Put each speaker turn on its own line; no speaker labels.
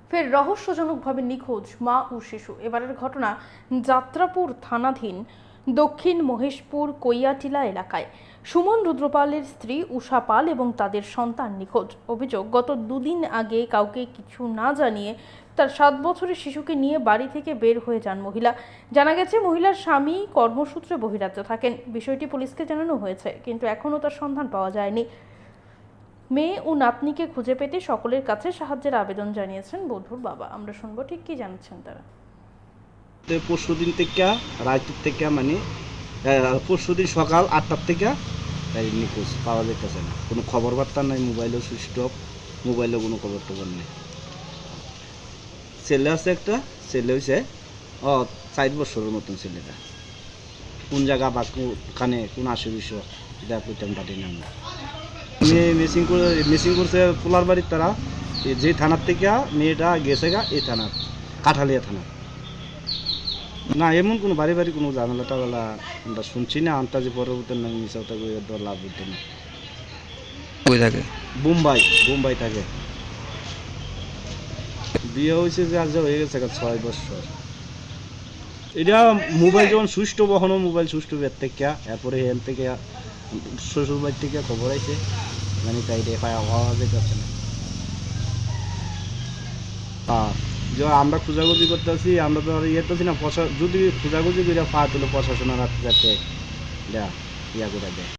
ফের রহস্যজনকভাবে নিখোঁজ মা ও শিশু। এবারের ঘটনা যাত্রাপুর থানাধীন দক্ষিণ মহেশপুর কৈয়াটিলা এলাকায়। সুমন রুদ্রপালের স্ত্রী উষা পাল এবং তাদের সন্তান নিখোঁজ। অভিযোগ, গত দুদিন আগে কাউকে কিছু না জানিয়ে তার 7 বছরের শিশুকে নিয়ে বাড়ি থেকে বের হয়ে যান মহিলা। জানা গেছে, মহিলার স্বামী কর্মসূত্রে বহিরাজ্যে থাকেন। বিষয়টি পুলিশকে জানানো হয়েছে, কিন্তু এখনও তার সন্ধান পাওয়া যায়নি। মেয়ে ও নাতনিকে খুঁজে পেতে সকলের কাছে সাহায্যের আবেদন জানিয়েছেন বধূর বাবা। আমরা শুনবো ঠিক কি জানাচ্ছেন তারা।
পরশুদিন থেকে রাতের থেকে মানে পরশুদিন সকাল 8টার থেকে নিখোঁজ, পাওয়া যাইতেছে না। কোনো খবর বার্তা নাই, মোবাইলও সুইচ অফ, মোবাইলেও কোনো খবর টবর নেই। ছেলে আছে একটা, ছেলে হয়েছে 4 বছরের মতন। ছেলেটা কোন জায়গা বা কোনখানে কোন আসে বিষয় এটা করতাম পারি না। মেয়ে মিসিং করছে পোলার বাড়ির তারা, যে থানার থেকে মেয়েটা গেছে গা এই থানার, কাঠালিয়া থানা। না, এমন কোনো বাড়ি কোনো ঝামেলা টামেলা আমরা শুনছি না। আন্তাজি পরবর্তী না মিশাওটা করে লাভ হইতে না।
কই থাকে?
বোম্বাই থাকে। বিয়ে হয়েছে যে আজ হয়ে গেছে 6 বছর। এটা মোবাইল যখন সুষ্ঠু বহনো, মোবাইল সুষ্ঠু বের থেকে এরপরে এখান থেকে শ্বশুর বাড়ি থেকে খবর আছে, মানে তাই পাওয়া যেতেছে না। যে আমরা খোঁজাখুঁজি করতেছি, আমরা তো আর ইয়েতেছি না। যদি খোঁজাখুঁজি করে পা তুলে প্রশাসনের হাতে যাতে ইয়া করে দেয়।